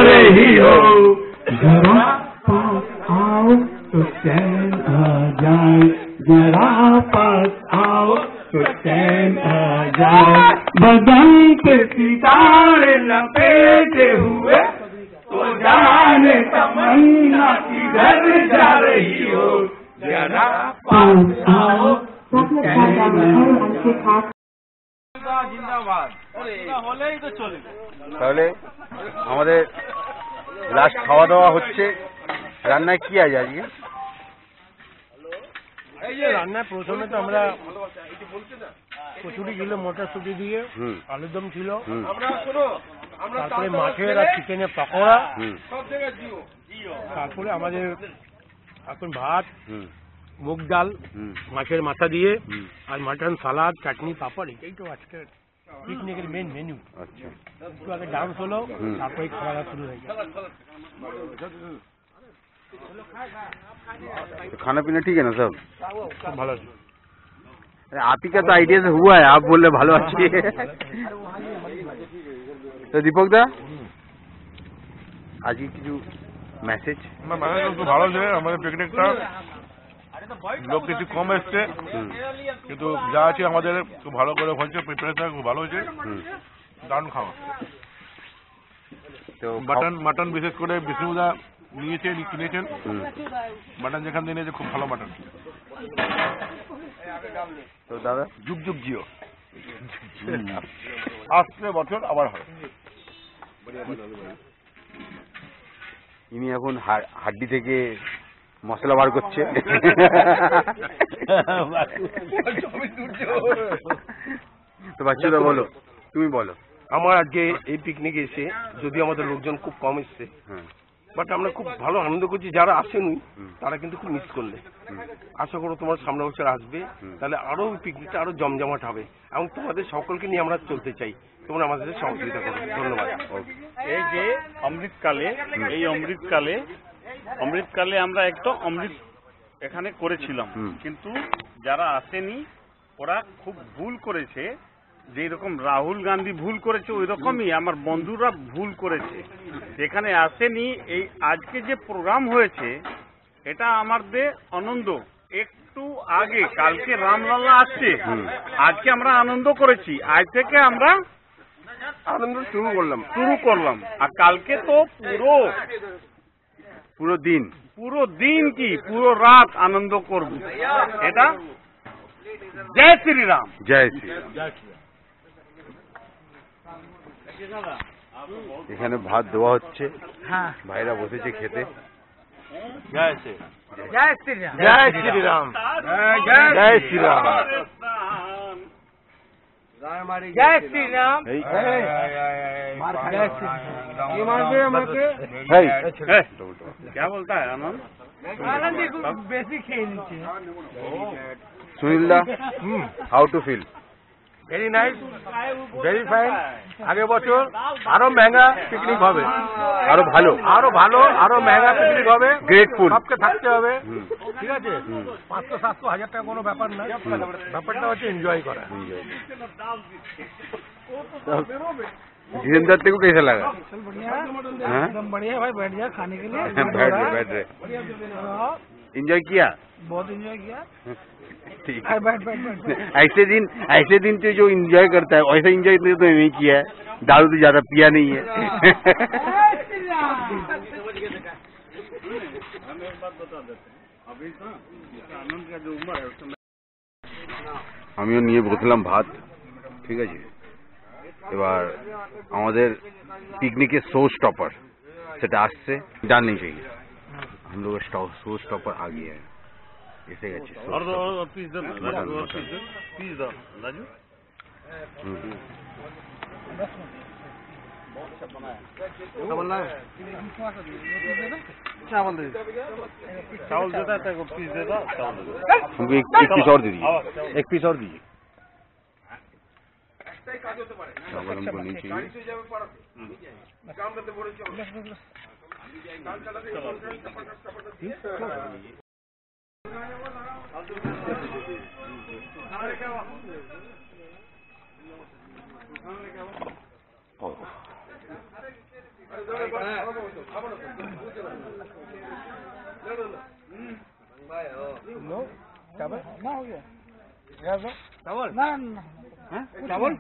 रही हो, जरा पास आओ तो चैन आ जाए, जरा पास आओ तो चैन आ जाए, बदन पे सितारे लपेटे हुए, तो जाने तमन्ना किधर जा रही हो, जरा पास आओ तो चैन आ जाए। তাহলে আমাদের লাস্ট খাওয়া দাওয়া হচ্ছে। রান্নায় কি আছে আজকে? রান্নায় প্রথমে তো আমরা কচুরি ছিল, মটরশুটি দিয়ে, আলুর দম ছিল, তারপরে মাছের আর চিকেনের পকোড়া, তারপরে আমাদের এখন ভাত, মুগ ডাল, মাছের মাথা দিয়ে, আর মাটন, সালাদ, চাটনি, পাপড়। এটাই তো আজকের পিকনিকের মেন মেনু। আচ্ছা, একটু আগে ডান্স হলো, তারপরে খাওয়া দাওয়া শুরু হয়ে গেল। खाना पीना ठीक है ना सब? খুব ভালো আছে। आप ही का तो आइडिया से हुआ है, आप बोल रहे ভালো আছি। তো দীপক দা, আজকে কিছু মেসেজ? না, মেসেজ খুব ভালো ছিল। আমাদের পিকনিকটা লোক কিছু কম এসছে, কিন্তু যা আছে আমাদের খুব ভালো করে হয়েছে, প্রিপারেশন খুব ভালো হয়েছে, দারুণ খাওয়া। তো মাটন বিশেষ করে বিষ্ণুদা নিয়েছেন, কিনেছেন মাটন, যেখান থেকে নিয়েছে খুব ভালো মাটন। তো দাদা, যুগ যুগ জিও, আসছে বছর আবার হয়। ইনি এখন হাড্ডি থেকে মশলা বার করছে। তো বাচ্চারা বলো, তুমি বলো। আমার আজকে এই পিকনিকে এসে, যদি আমাদের লোকজন খুব কম এসছে, বাট আমরা খুব ভালো আনন্দ করছি। যারা আসেনি তারা কিন্তু খুব মিস করলে। আশা করো তোমার সামনে বছর আসবে, তাহলে আরো পিকনিকটা আরো জমজমাট হবে, এবং তোমাদের সকলকে নিয়ে আমরা চলতে চাই। তোমরা আমাদের সহযোগিতা করো। ধন্যবাদ। এই যে অমৃতকালে, এই অমৃতকালে আমরা একটা অমৃত এখানে করেছিলাম, কিন্তু যারা আসেনি ওরা খুব ভুল করেছে। যেই রকম রাহুল গান্ধী ভুল করেছে, ওই রকমই আমার বন্ধুরা ভুল করেছে। যেখানে আসেনি, এই আজকে যে প্রোগ্রাম হয়েছে এটা আমাদের আনন্দ। একটু আগে কালকে রামলালা আসছে, আজকে আমরা আনন্দ করেছি। আজ থেকে আমরা আনন্দ শুরু করলাম। আর কালকে তো পুরো দিন কি পুরো রাত আনন্দ করব। এটা জয় শ্রীরাম। জয় শ্রীরাম। এখানে ভাত দেওয়া হচ্ছে, ভাইরা বসেছে খেতে। জয় শ্রীরাম। জয় শ্রীরাম। জয় শ্রীরাম। জয় শ্রীরাম। জয় শ্রীরাম। क्या बोलता है आनंद? বেশি খেয়ে নিচ্ছে। Sunil da, how to feel? Very nice, very fine. আগের বছর আরো মেগা পিকনিক হবে, আরো ভালো, আরো মেগা পিকনিক হবে। গ্রেটফুল। সবকে থাকতে হবে, ঠিক আছে? 500, 700, 1000 টাকা কোনো ব্যাপার না। ব্যাপারটা হচ্ছে এনজয় করা। धीरेन्द्र तेरे को कैसा लगा? एकदम बढ़िया भाई, बैठ जा खाने के लिए। बैठ रहे। एंजॉय किया? बहुत एंजॉय किया। ठीक। बैठ। ऐसे दिन तो जो एंजॉय करता है, वैसा एंजॉय तो नहीं किया है। दारू तो ज्यादा पिया नहीं है। আমিও নিয়ে বসলাম ভাত, ঠিক আছে। এবার আমাদের পিকনিকের শো স্টপার সেটা আসছে, ডাল नहीं चाहिए, हम लोग शो स्टॉपर आ गया है, এসে গেছে। चावल देता है, पीस देता, हमको एक पीस और दे दीजिए, एक पीस और दीजिए। चावल हमको नहीं चाहिए। चावल